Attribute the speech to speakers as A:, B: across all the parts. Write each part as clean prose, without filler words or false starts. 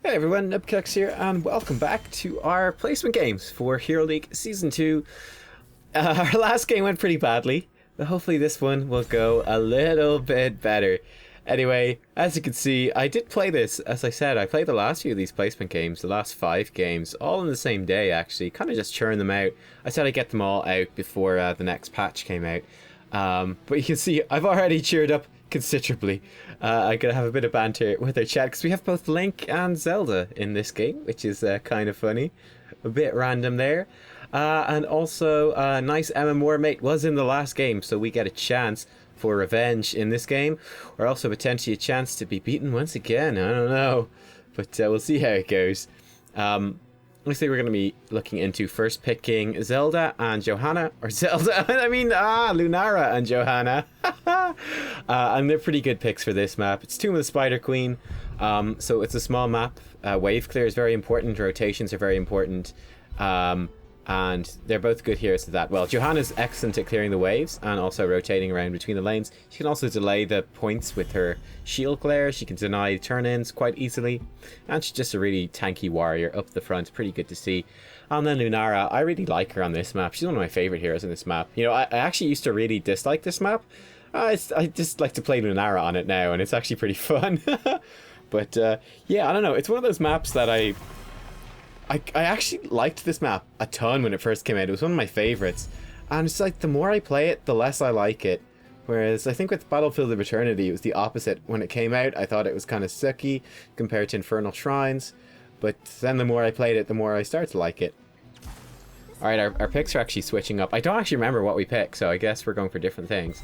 A: Hey everyone, Nubkeks here, and welcome back to our placement games for Hero League Season 2. Our last game went pretty badly, but hopefully this one will go a little bit better. Anyway, as you can see, I did play this, as I said, I played the last few of these placement games, the last 5 games, all in the same day actually, kind of just churn them out. I said I'd get them all out before the next patch came out. But you can see, I've already cheered up considerably. I'm gonna have a bit of banter with our chat because we have both Link and Zelda in this game, which is kind of funny, a bit random there. And also, nice Emma Moore mate was in the last game, so we get a chance for revenge in this game, or also potentially a chance to be beaten once again. I don't know, but we'll see how it goes. Looks like we're going to be looking into first picking Zelda and Johanna, or Zelda, Lunara and Johanna. And they're pretty good picks for this map. It's Tomb of the Spider Queen, so it's a small map. Wave clear is very important, rotations are very important, and they're both good heroes to that. Well, Johanna's excellent at clearing the waves and also rotating around between the lanes. She can also delay the points with her shield glare. She can deny turn-ins quite easily, and she's just a really tanky warrior up the front. Pretty good to see. And then Lunara, I really like her on this map. She's one of my favorite heroes in this map. You know, I actually used to really dislike this map. I just like to play Lunara on it now, and it's actually pretty fun. But yeah, I don't know. It's one of those maps that I actually liked this map a ton when it first came out. It was one of my favorites. And it's like, the more I play it, the less I like it. Whereas I think with Battlefield of Eternity, it was the opposite. When it came out, I thought it was kind of sucky compared to Infernal Shrines. But then the more I played it, the more I started to like it. Alright, our picks are actually switching up. I don't actually remember what we picked, so I guess we're going for different things.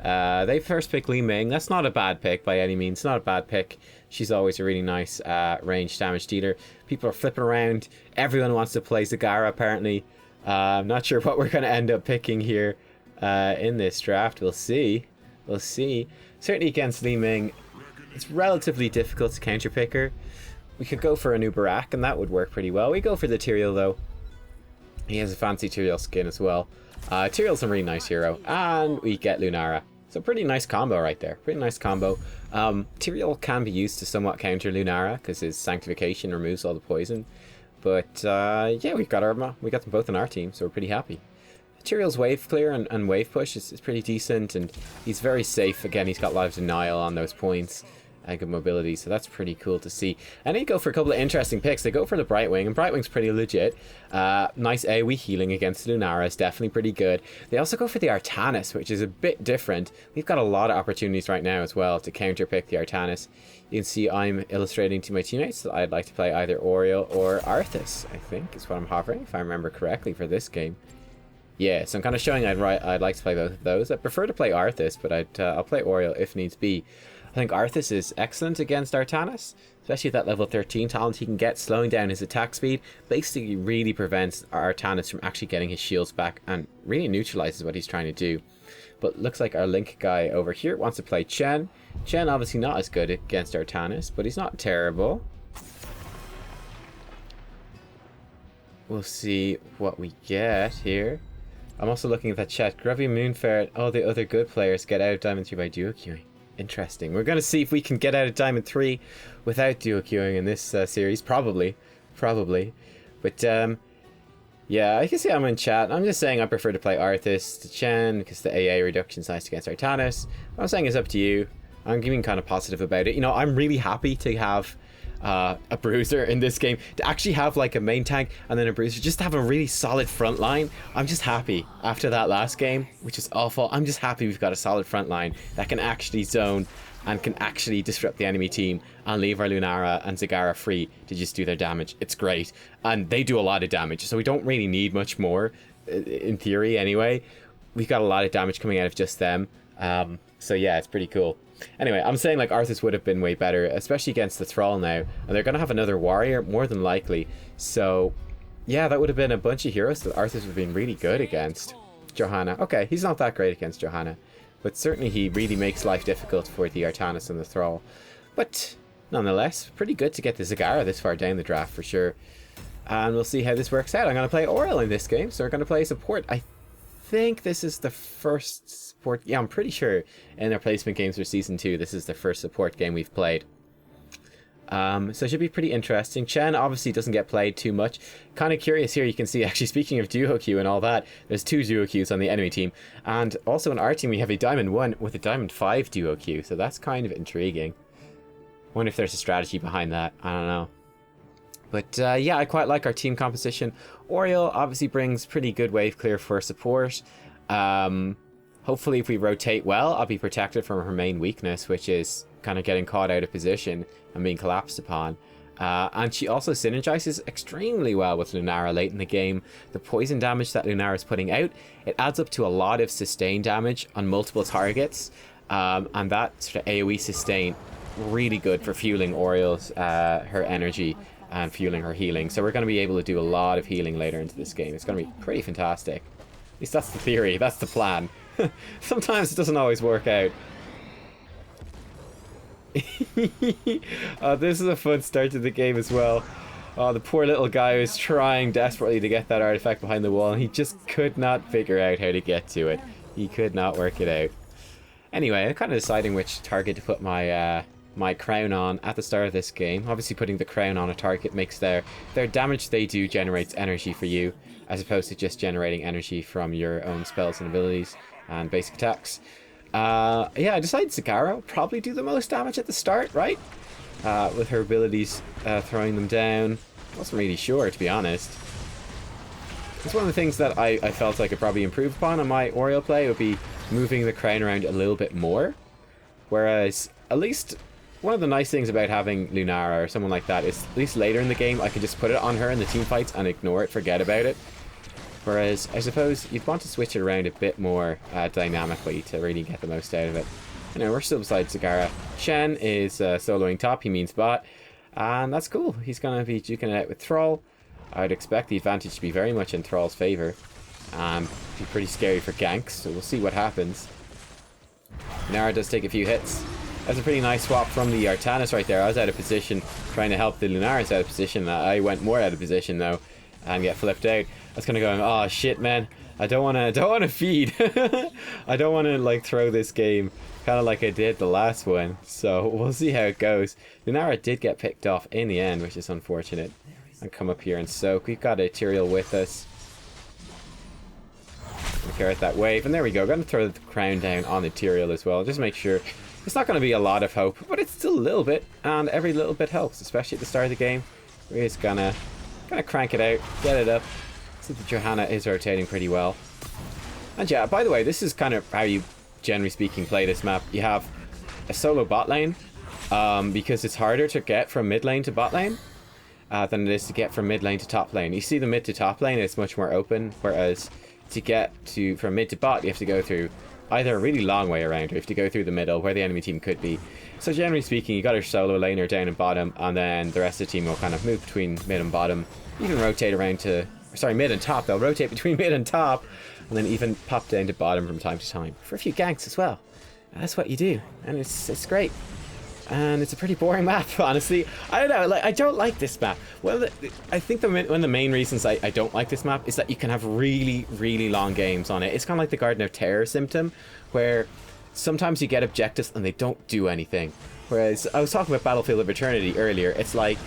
A: They first picked Li Ming. That's not a bad pick by any means. Not a bad pick. She's always a really nice range damage dealer. People are flipping around. Everyone wants to play Zagara apparently. I'm not sure what we're going to end up picking here in this draft. We'll see. We'll see. Certainly against Li Ming, it's relatively difficult to counter pick her. We could go for a new Barak and that would work pretty well. We go for the Tyrael though. He has a fancy Tyrael skin as well. Tyrael's a really nice hero. And we get Lunara. So pretty nice combo right there. Pretty nice combo. Tyrael can be used to somewhat counter Lunara because his Sanctification removes all the poison. But yeah, we got them both on our team, so we're pretty happy. Tyrael's wave clear and wave push is pretty decent, and he's very safe. Again, he's got a lot of denial on those points. Good mobility, so that's pretty cool to see. And they go for a couple of interesting picks. They go for the Brightwing, and Brightwing's pretty legit. Nice AoE healing against Lunara is definitely pretty good. They also go for the Artanis, which is a bit different. We've got a lot of opportunities right now as well to counter pick the Artanis. You can see I'm illustrating to my teammates that I'd like to play either Auriel or Arthas, I think is what I'm hovering, if I remember correctly, for this game. Yeah, so I'm kind of showing I'd like to play both of those. I prefer to play Arthas, but I'll play Auriel if needs be. I think Arthas is excellent against Artanis, especially at that level 13 talent he can get. Slowing down his attack speed basically really prevents Artanis from actually getting his shields back and really neutralizes what he's trying to do. But looks like our Link guy over here wants to play Chen. Chen obviously not as good against Artanis, but he's not terrible. We'll see what we get here. I'm also looking at that chat. Grubby, Moonfair, all the other good players get out of Diamond 3 by duo queuing. Interesting. We're going to see if we can get out of Diamond 3 without duo queuing in this series. Probably. But yeah, I can see I'm in chat. I'm just saying I prefer to play Arthas to Chen because the AA reduction is nice against Artanis. What I'm saying is up to you. I'm being kind of positive about it. You know, I'm really happy to have a bruiser in this game, to actually have like a main tank and then a bruiser, just to have a really solid front line. I'm just happy after that last game, which is awful. I'm just happy we've got a solid front line that can actually zone and can actually disrupt the enemy team and leave our Lunara and Zagara free to just do their damage. It's great, and they do a lot of damage, so we don't really need much more in theory anyway. We've got a lot of damage coming out of just them, so yeah, it's pretty cool. Anyway, I'm saying like Arthas would have been way better, especially against the Thrall now. And they're going to have another warrior, more than likely. So, yeah, that would have been a bunch of heroes that Arthas would have been really good against. Johanna. Okay, he's not that great against Johanna. But certainly he really makes life difficult for the Artanis and the Thrall. But, nonetheless, pretty good to get the Zagara this far down the draft for sure. And we'll see how this works out. I'm going to play Auriel in this game, so we're going to play support. I think this is the first support. Yeah, I'm pretty sure in our placement games for season 2 this is the first support game we've played. So it should be pretty interesting. Chen obviously doesn't get played too much. Kind of curious here, you can see, actually, speaking of duo queue and all that, there's 2 duo queues on the enemy team. And also in our team, we have a Diamond 1 with a Diamond 5 duo queue. So that's kind of intriguing. Wonder if there's a strategy behind that. I don't know. But yeah, I quite like our team composition. Auriel obviously brings pretty good wave clear for support. Hopefully if we rotate well, I'll be protected from her main weakness, which is kind of getting caught out of position and being collapsed upon. And she also synergizes extremely well with Lunara late in the game. The poison damage that Lunara is putting out, it adds up to a lot of sustain damage on multiple targets. And that sort of AoE sustain, really good for fueling Auriel's, her energy and fueling her healing. So we're going to be able to do a lot of healing later into this game. It's going to be pretty fantastic. At least that's the theory, that's the plan. Sometimes it doesn't always work out. This is a fun start to the game as well. Oh, the poor little guy was trying desperately to get that artifact behind the wall, and he just could not figure out how to get to it. He could not work it out. Anyway, I'm kind of deciding which target to put my my crown on at the start of this game. Obviously putting the crown on a target makes their damage they do generates energy for you, as opposed to just generating energy from your own spells and abilities and basic attacks. Yeah, I decided Zagara will probably do the most damage at the start, right? With her abilities throwing them down. Wasn't really sure, to be honest. It's one of the things that I felt I could probably improve upon on my Auriel play, would be moving the crown around a little bit more. Whereas, at least, one of the nice things about having Lunara or someone like that is, at least later in the game, I can just put it on her in the team fights and ignore it, forget about it. Whereas, I suppose you'd want to switch it around a bit more dynamically to really get the most out of it. Anyway, we're still beside Zagara. Shen is soloing top, he means bot. And that's cool. He's going to be duking it out with Thrall. I would expect the advantage to be very much in Thrall's favour. And be pretty scary for ganks, so we'll see what happens. Nara does take a few hits. That's a pretty nice swap from the Artanis right there. I was out of position trying to help the Lunaris out of position. I went more out of position though and get flipped out. I was kind of going, oh shit, man, I don't want to feed. I don't want to like throw this game kind of like I did the last one. So we'll see how it goes. Lunara did get picked off in the end, which is unfortunate. And come up here and soak. We've got a Tyrael with us. We'll carry that wave, and there we go. Going to throw the crown down on the Tyrael as well. Just make sure it's not going to be a lot of hope, but it's still a little bit, and every little bit helps, especially at the start of the game. We're just gonna crank it out, get it up. See that Johanna is rotating pretty well. And yeah, by the way, this is kind of how you, generally speaking, play this map. You have a solo bot lane, because it's harder to get from mid lane to bot lane than it is to get from mid lane to top lane. You see the mid to top lane, it's much more open, whereas to get to from mid to bot, you have to go through either a really long way around, or you have to go through the middle where the enemy team could be. So generally speaking, you got your solo laner down and bottom, and then the rest of the team will kind of move between mid and bottom. Even rotate around to, sorry, mid and top. They'll rotate between mid and top, and then even pop down to bottom from time to time for a few ganks as well. And that's what you do, and it's great. And it's a pretty boring map, honestly. I don't know, like, I don't like this map. Well, I think one of the main reasons I don't like this map is that you can have really, really long games on it. It's kind of like the Garden of Terror symptom, where sometimes you get objectives and they don't do anything. Whereas, I was talking about Battlefield of Eternity earlier, it's like,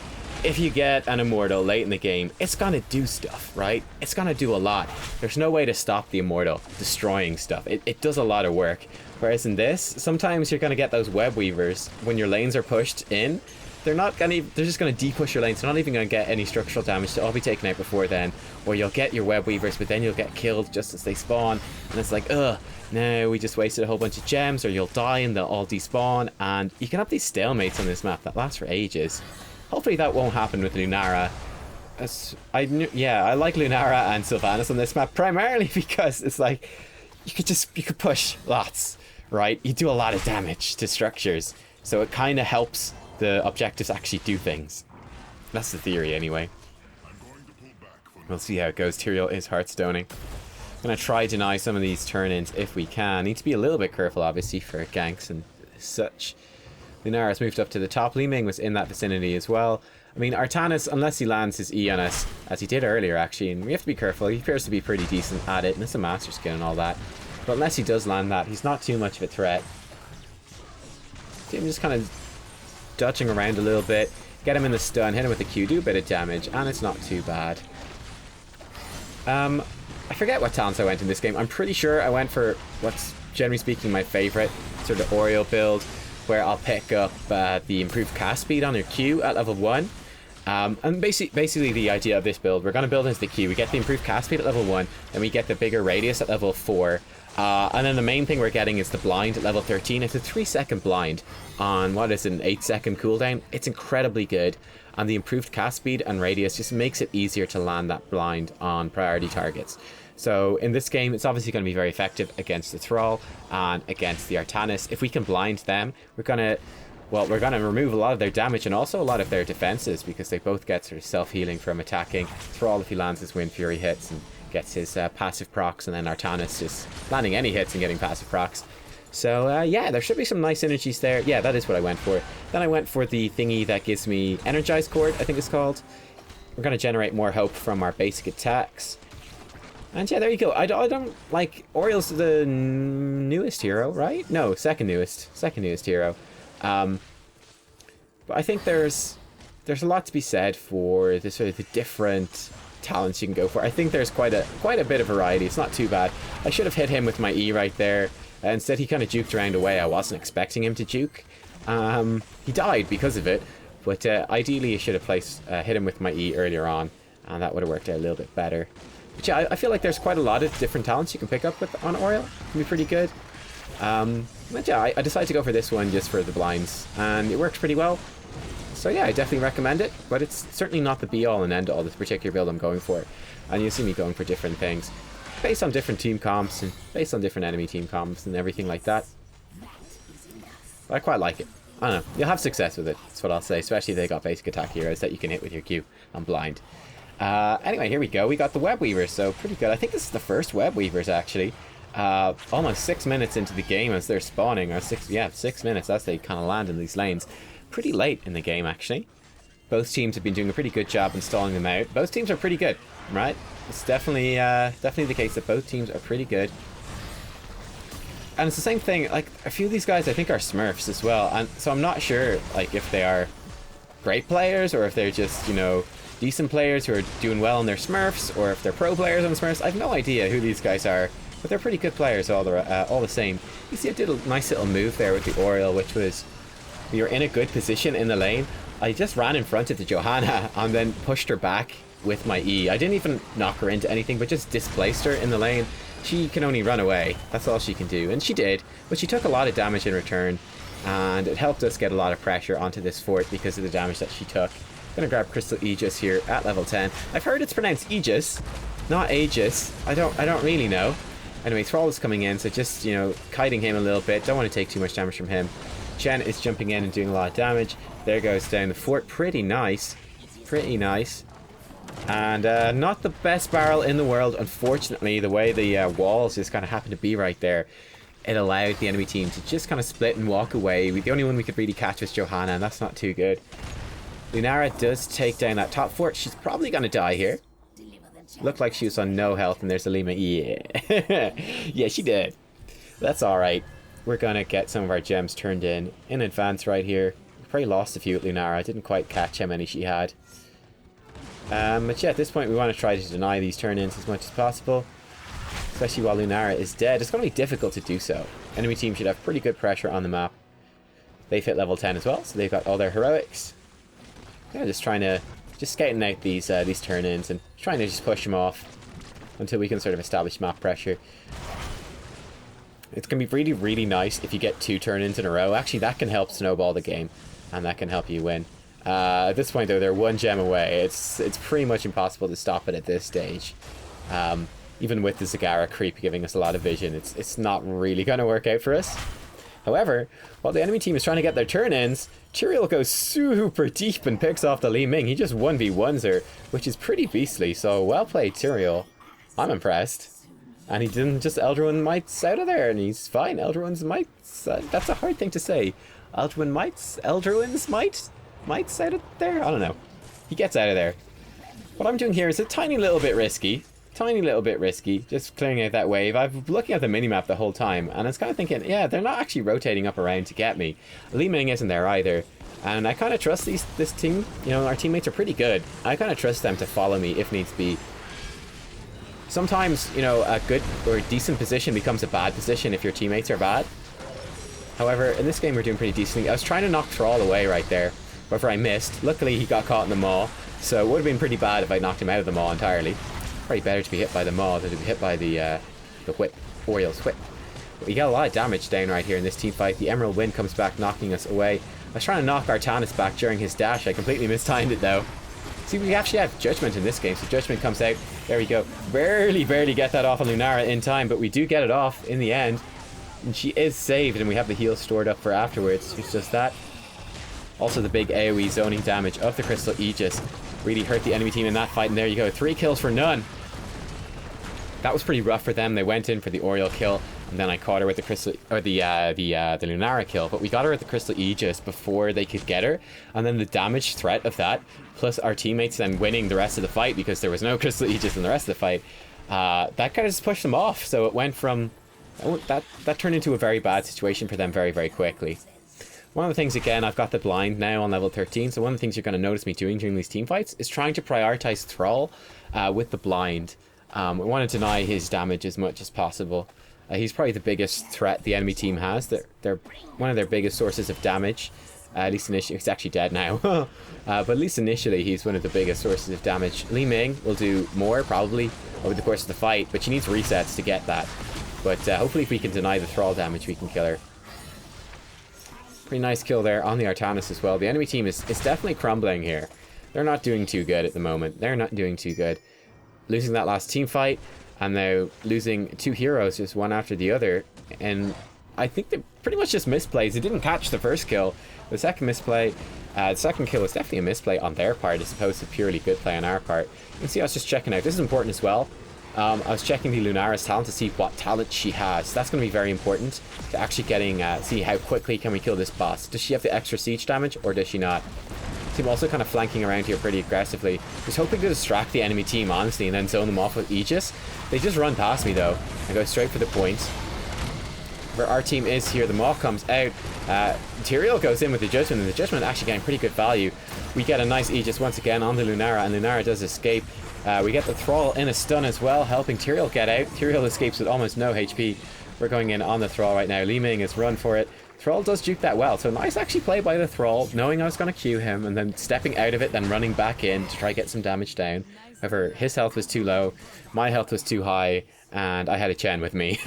A: if you get an Immortal late in the game, it's gonna do stuff, right? It's gonna do a lot. There's no way to stop the Immortal destroying stuff. It does a lot of work. Whereas in this, sometimes you're gonna get those web weavers when your lanes are pushed in. They're just gonna de-push your lanes. They're not even gonna get any structural damage. They'll all be taken out before then. Or you'll get your web weavers, but then you'll get killed just as they spawn. And it's like, ugh, no, we just wasted a whole bunch of gems, or you'll die and they'll all despawn. And you can have these stalemates on this map that last for ages. Hopefully that won't happen with Lunara. I like Lunara and Sylvanas on this map, primarily because it's like, you could push lots, right? You do a lot of damage to structures, so it kind of helps the objectives actually do things. That's the theory anyway. We'll see how it goes. Tyrael is Hearthstoning. Gonna try deny some of these turn-ins if we can. Need to be a little bit careful, obviously, for ganks and such. Lunara's moved up to the top. Li Ming was in that vicinity as well. I mean, Artanis, unless he lands his E on us, as he did earlier actually, and we have to be careful. He appears to be pretty decent at it, and it's a master skill and all that. But unless he does land that, he's not too much of a threat. See him just kind of dodging around a little bit. get him in the stun, hit him with the Q, do a bit of damage, and it's not too bad. I forget what talents I went in this game. I'm pretty sure I went for what's generally speaking my favorite sort of Auriel build, where I'll pick up the improved cast speed on your Q at level 1. And basically the idea of this build, we're going to build into the Q. We get the improved cast speed at level 1, then we get the bigger radius at level 4. And then the main thing we're getting is the blind at level 13. It's a 3-second blind on, what is it, an 8-second cooldown. It's incredibly good. And the improved cast speed and radius just makes it easier to land that blind on priority targets. So in this game, it's obviously going to be very effective against the Thrall and against the Artanis. If we can blind them, we're going to remove a lot of their damage and also a lot of their defenses, because they both get sort of self-healing from attacking. Thrall, if he lands his Wind Fury hits and gets his passive procs, and then Artanis just landing any hits and getting passive procs. So yeah, there should be some nice synergies there. Yeah, that is what I went for. Then I went for the thingy that gives me Energized Cord, I think it's called. We're going to generate more hope from our basic attacks. And yeah, there you go. I don't like... Auriel's the newest hero, right? No, second newest hero. But I think there's a lot to be said for the sort of the different talents you can go for. I think there's quite a bit of variety. It's not too bad. I should have hit him with my E right there. Instead, he kind of juked around away. I wasn't expecting him to juke. He died because of it, but ideally, I should have hit him with my E earlier on, and that would have worked out a little bit better. But yeah, I feel like there's quite a lot of different talents you can pick up on Auriel. It can be pretty good. But yeah, I decided to go for this one just for the blinds, and it worked pretty well. So yeah, I definitely recommend it, but it's certainly not the be-all and end-all, this particular build I'm going for. And you'll see me going for different things, based on different team comps, and based on different enemy team comps, and everything like that. But I quite like it. I don't know, you'll have success with it, that's what I'll say, especially if they got basic attack heroes that you can hit with your Q on blind. Anyway, here we go, we got the Web Weavers, so pretty good. I think this is the first Web Weavers, actually. Almost 6 minutes into the game as they're spawning, or 6 minutes as they kind of land in these lanes. Pretty late in the game, actually. Both teams have been doing a pretty good job installing them out. Both teams are pretty good, right? It's definitely the case that both teams are pretty good. And it's the same thing, like, a few of these guys I think are Smurfs as well, and so I'm not sure, like, if they are great players, or if they're just, you know, decent players who are doing well on their Smurfs, or if they're pro players on Smurfs. I have no idea who these guys are, but they're pretty good players all the same. You see I did a nice little move there with the Auriel, which was, we were in a good position in the lane. I just ran in front of the Johanna and then pushed her back with my E. I didn't even knock her into anything, but just displaced her in the lane. She can only run away. That's all she can do. And she did, but she took a lot of damage in return, and it helped us get a lot of pressure onto this fort because of the damage that she took. I'm gonna grab Crystal Aegis here at level 10. I've heard it's pronounced Aegis, not Aegis. I don't really know. Anyway, Thrall is coming in, so just, you know, kiting him a little bit. Don't want to take too much damage from him. Jen is jumping in and doing a lot of damage. There goes down the fort. Pretty nice. Pretty nice. And not the best barrel in the world, unfortunately. The way the walls just kind of happened to be right there, it allowed the enemy team to just kind of split and walk away. The only one we could really catch was Johanna, and that's not too good. Lunara does take down that top fort. She's probably going to die here. Looked like she was on no health, and there's Alima. Yeah. Yeah, she did. That's alright. We're going to get some of our gems turned in advance right here. We probably lost a few at Lunara. I didn't quite catch how many she had. But yeah, at this point we want to try to deny these turn-ins as much as possible. Especially while Lunara is dead. It's going to be difficult to do so. Enemy team should have pretty good pressure on the map. They've hit level 10 as well, so they've got all their heroics. Yeah, just scouting out these turn-ins and trying to just push them off until we can sort of establish map pressure. It's going to be really, really nice if you get 2 turn-ins in a row. Actually, that can help snowball the game, and that can help you win. At this point, though, they're 1 gem away. It's pretty much impossible to stop it at this stage. Even with the Zagara creep giving us a lot of vision, it's not really going to work out for us. However, while the enemy team is trying to get their turn-ins, Tyrael goes super deep and picks off the Li Ming. He just 1v1s her, which is pretty beastly, so well played, Tyrael. I'm impressed. And he didn't just Eldraine Mites out of there, and he's fine. Eldraine's Mites, that's a hard thing to say. Eldraine's Mites out of there? I don't know. He gets out of there. What I'm doing here is a tiny little bit risky. tiny little bit risky, just clearing out that wave. I've been looking at the minimap the whole time, and I was kind of thinking, yeah, they're not actually rotating up around to get me. Li Ming isn't there either, and I kind of trust this team. You know, our teammates are pretty good. I kind of trust them to follow me if needs be. Sometimes, you know, a good or decent position becomes a bad position if your teammates are bad. However, in this game we're doing pretty decently. I was trying to knock Thrall away right there, however I missed. Luckily he got caught in the maw, so it would have been pretty bad if I knocked him out of the maw entirely. Probably better to be hit by the maw than to be hit by the whip, Auriel's whip. But we got a lot of damage down right here in this team fight. The Emerald Wind comes back, knocking us away. I was trying to knock Artanis back during his dash. I completely mistimed it though. See, we actually have Judgment in this game, so Judgment comes out. There we go. Barely get that off on Lunara in time, but we do get it off in the end. And she is saved, and we have the heal stored up for afterwards. It's just that. Also, the big AoE zoning damage of the Crystal Aegis really hurt the enemy team in that fight, and there you go. 3 kills for none. That was pretty rough for them. They went in for the Auriel kill, and then I caught her with the Crystal, or the Lunara kill. But we got her with the Crystal Aegis before they could get her, and then the damage threat of that, plus our teammates then winning the rest of the fight because there was no Crystal Aegis in the rest of the fight. That kind of just pushed them off. So it went from that turned into a very bad situation for them very quickly. One of the things, again, I've got the blind now on level 13, so one of the things you're going to notice me doing during these team fights is trying to prioritize Thrall with the blind. We want to deny his damage as much as possible. He's probably the biggest threat the enemy team has. They're one of their biggest sources of damage. At least initially, he's actually dead now. But at least initially, he's one of the biggest sources of damage. Li Ming will do more, probably, over the course of the fight, but she needs resets to get that. But hopefully if we can deny the Thrall damage, we can kill her. Pretty nice kill there on the Artanis as well. The enemy team is definitely crumbling here. They're not doing too good at the moment. They're not doing too good. Losing that last team fight, and now losing 2 heroes just one after the other. And I think they pretty much just misplays. They didn't catch the first kill. The second misplay, the second kill was definitely a misplay on their part as opposed to purely good play on our part. You can see I was just checking out. This is important as well. I was checking the Lunara's talent to see what talent she has. That's going to be very important to actually getting see how quickly can we kill this boss. Does she have the extra siege damage or does she not? Team also kind of flanking around here pretty aggressively. Just hoping to distract the enemy team, honestly, and then zone them off with Aegis. They just run past me though and go straight for the point. Where our team is here, the Maw comes out. Tyrael goes in with the Judgment, and the Judgment actually getting pretty good value. We get a nice Aegis once again on the Lunara, and Lunara does escape. We get the Thrall in a stun as well, helping Tyrael get out. Tyrael escapes with almost no HP. We're going in on the Thrall right now. Li Ming has run for it. Thrall does juke that well, so nice actually play by the Thrall, knowing I was going to Q him, and then stepping out of it, then running back in to try to get some damage down. However, his health was too low, my health was too high, and I had a Chen with me.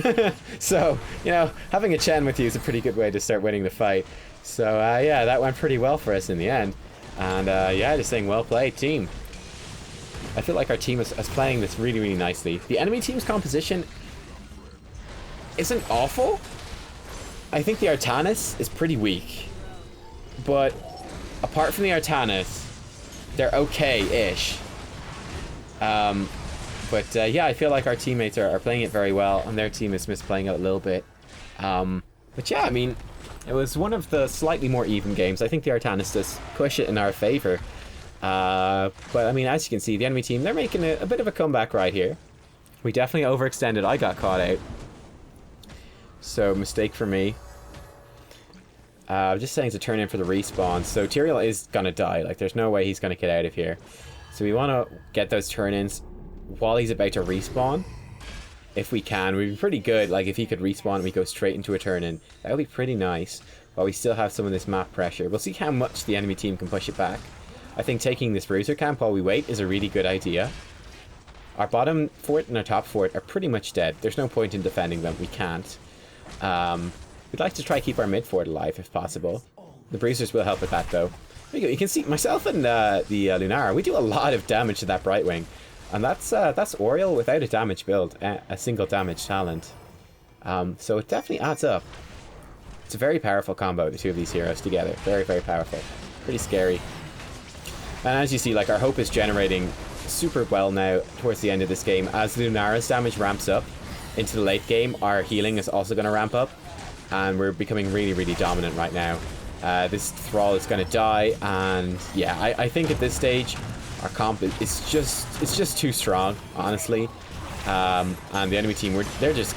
A: So, you know, having a Chen with you is a pretty good way to start winning the fight. So, yeah, that went pretty well for us in the end. And, yeah, just saying well played, team. I feel like our team is playing this really nicely. The enemy team's composition isn't awful. I think the Artanis is pretty weak. But apart from the Artanis, they're okay-ish. Yeah, I feel like our teammates are playing it very well, and their team is misplaying it a little bit. But yeah, I mean, it was one of the slightly more even games. I think the Artanis does push it in our favor. But I mean, as you can see, the enemy team, they're making a bit of a comeback right here. We definitely overextended. I got caught out. So, mistake for me. Just saying to turn in for the respawn. So, Tyrael is gonna die. Like, there's no way he's gonna get out of here. So, we want to get those turn-ins while he's about to respawn. If we can. We'd be pretty good. Like, if he could respawn and we go straight into a turn-in. That would be pretty nice. While we still have some of this map pressure. We'll see how much the enemy team can push it back. I think taking this bruiser camp while we wait is a really good idea. Our bottom fort and our top fort are pretty much dead. There's no point in defending them. We can't. We'd like to try keep our mid fort alive if possible. The bruisers will help with that though. There you go. You can see myself and the Lunara. We do a lot of damage to that Brightwing, and that's Auriel without a damage build, a single damage talent. So it definitely adds up. It's a very powerful combo, the two of these heroes together. Very powerful. Pretty scary. And as you see, like, our hope is generating super well now towards the end of this game. As Lunara's damage ramps up into the late game, our healing is also going to ramp up. And we're becoming really dominant right now. This Thrall is going to die. And yeah, I think at this stage, our comp is just too strong, honestly. And the enemy team, they're just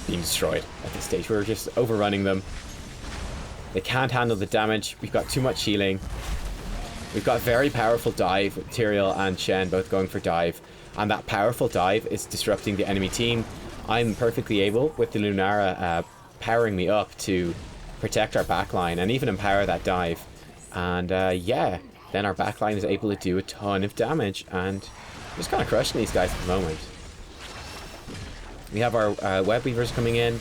A: being destroyed at this stage. We're just overrunning them. They can't handle the damage. We've got too much healing. We've got very powerful dive with Tyrael and Shen both going for dive. And that powerful dive is disrupting the enemy team. I'm perfectly able, with the Lunara powering me up, to protect our backline and even empower that dive. And yeah, then our backline is able to do a ton of damage. And we're just kind of crushing these guys at the moment. We have our web weavers coming in.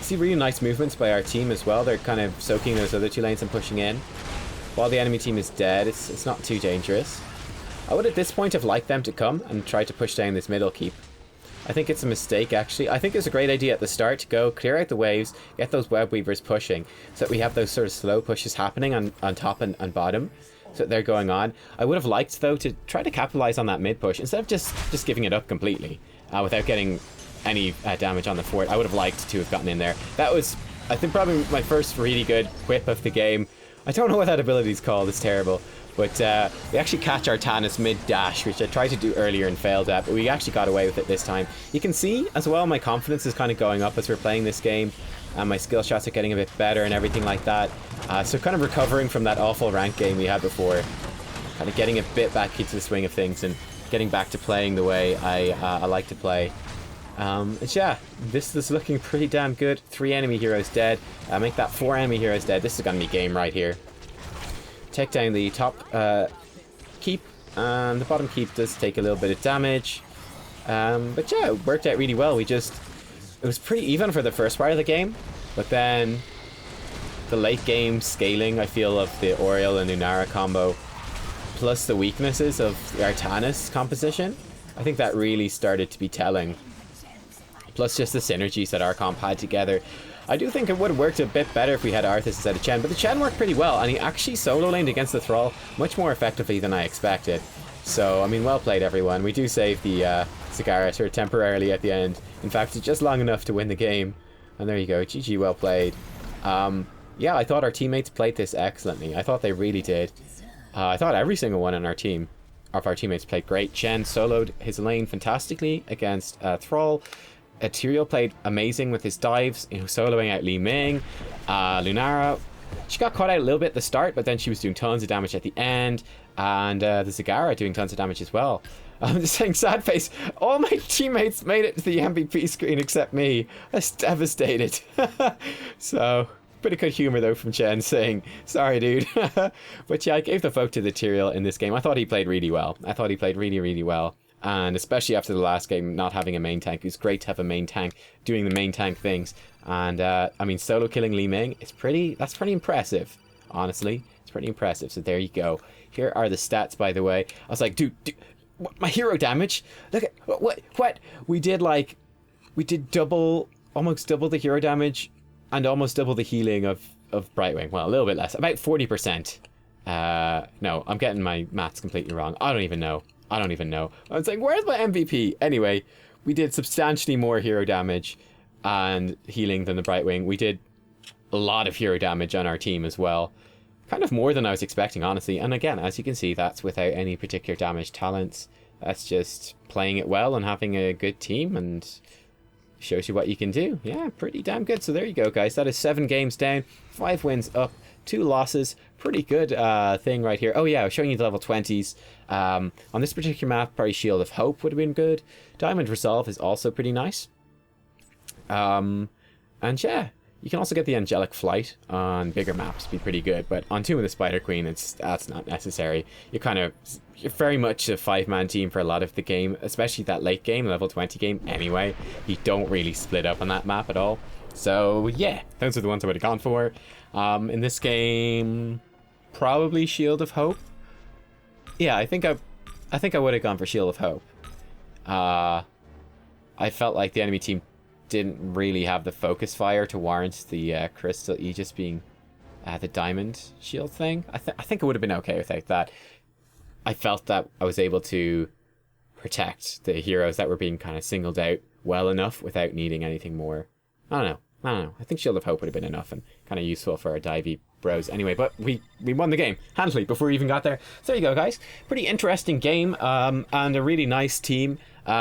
A: See really nice movements by our team as well. They're kind of soaking those other 2 lanes and pushing in. While the enemy team is dead, it's not too dangerous. I would at this point have liked them to come and try to push down this middle keep. I think it's a mistake, actually. I think it's a great idea at the start to go clear out the waves, get those web weavers pushing, so that we have those sort of slow pushes happening on top and bottom, so that they're going on. I would have liked, though, to try to capitalize on that mid push instead of just giving it up completely without getting any damage on the fort. I would have liked to have gotten in there. That was, I think, probably my first really good whip of the game. I don't know what that ability's called, it's terrible. But we actually catch our Tannis mid-dash, which I tried to do earlier and failed at, but we actually got away with it this time. You can see, as well, my confidence is kind of going up as we're playing this game, and my skill shots are getting a bit better and everything like that. So kind of recovering from that awful rank game we had before, kind of getting a bit back into the swing of things and getting back to playing the way I like to play. Yeah, this is looking pretty damn good. 3 enemy heroes dead. Make that 4 enemy heroes dead. This is going to be game right here. Take down the top keep, and the bottom keep does take a little bit of damage. But yeah, it worked out really well. It was pretty even for the first part of the game, but then the late game scaling, I feel, of the Auriel and Lunara combo, plus the weaknesses of the Artanis composition, I think that really started to be telling. Plus just the synergies that our comp had together. I do think it would have worked a bit better if we had Arthas instead of Chen, but the Chen worked pretty well, and he actually solo laned against the Thrall much more effectively than I expected. So, I mean, well played, everyone. We do save the Zagara sort of temporarily at the end. In fact, it's just long enough to win the game. And there you go, GG, well played. Yeah, I thought our teammates played this excellently. I thought they really did. I thought every single one on our team, of our teammates, played great. Chen soloed his lane fantastically against Thrall. Tyrael played amazing with his dives, you know, soloing out Li Ming. Lunara, she got caught out a little bit at the start, but then she was doing tons of damage at the end. And the Zagara doing tons of damage as well. I'm just saying, sad face. All my teammates made it to the MVP screen except me. I was devastated. So, bit of good humor though from Chen saying, sorry dude. But yeah, I gave the vote to the Tyrael in this game. I thought he played really well. I thought he played really, really well. And especially after the last game, not having a main tank. It was great to have a main tank doing the main tank things. And I mean, solo killing Li Ming, that's pretty impressive. Honestly, it's pretty impressive. So there you go. Here are the stats, by the way. I was like, dude, what, my hero damage? Look at what we did. Like, we did almost double the hero damage and almost double the healing of Brightwing. Well, a little bit less, about 40%. No, I'm getting my maths completely wrong. I don't even know. I was like, where's my MVP? Anyway, we did substantially more hero damage and healing than the Brightwing. We did a lot of hero damage on our team as well. Kind of more than I was expecting, honestly. And again, as you can see, that's without any particular damage talents. That's just playing it well and having a good team, and shows you what you can do. Yeah, pretty damn good. So there you go, guys. That is 7 games down, 5 wins up, 2 losses. Pretty good thing right here. Oh yeah, I was showing you the level 20s. On this particular map, probably Shield of Hope would have been good. Diamond Resolve is also pretty nice. And yeah, you can also get the Angelic Flight on bigger maps, be pretty good. But on Tomb of the Spider Queen, that's not necessary. You're very much a 5-man team for a lot of the game, especially that late game, level 20 game. Anyway, you don't really split up on that map at all. So yeah, those are the ones I would have gone for. In this game, probably Shield of Hope. Yeah, I think I would have gone for Shield of Hope. I felt like the enemy team didn't really have the focus fire to warrant the Crystal Aegis being the diamond shield thing. I think it would have been okay without that. I felt that I was able to protect the heroes that were being kind of singled out well enough without needing anything more. I don't know. I don't know. I think Shield of Hope would have been enough and kind of useful for our divey bros anyway. But we won the game handily before we even got there. So there you go, guys. Pretty interesting game and a really nice team.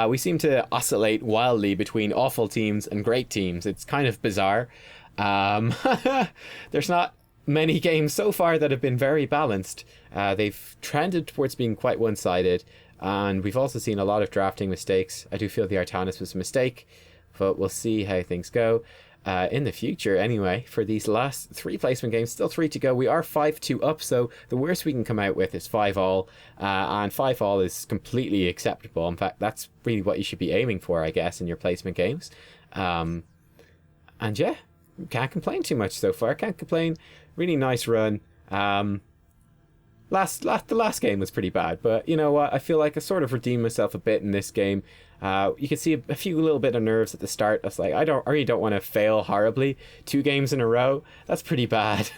A: We seem to oscillate wildly between awful teams and great teams. It's kind of bizarre. There's not many games so far that have been very balanced. They've trended towards being quite one-sided, and we've also seen a lot of drafting mistakes. I do feel the Artanis was a mistake, but we'll see how things go in the future anyway. For these last 3 placement games, still 3 to go. We are 5-2 up, so the worst we can come out with is 5-all, and 5-all is completely acceptable. In fact, that's really what you should be aiming for, I guess, in your placement games. And yeah, can't complain too much so far. Can't complain. Really nice run. The last game was pretty bad, but you know what? I feel like I sort of redeemed myself a bit in this game. You can see a few little bit of nerves at the start. I was like, I really don't want to fail horribly 2 games in a row. That's pretty bad.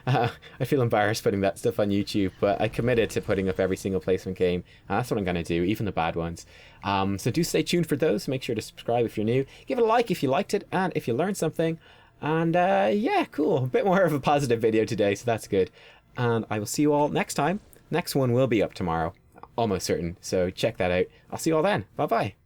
A: I feel embarrassed putting that stuff on YouTube, but I committed to putting up every single placement game. That's what I'm going to do, even the bad ones. So do stay tuned for those. Make sure to subscribe if you're new. Give it a like if you liked it and if you learned something. And yeah, cool. A bit more of a positive video today, so that's good. And I will see you all next time. Next one will be up tomorrow. Almost certain. So check that out. I'll see you all then. Bye-bye.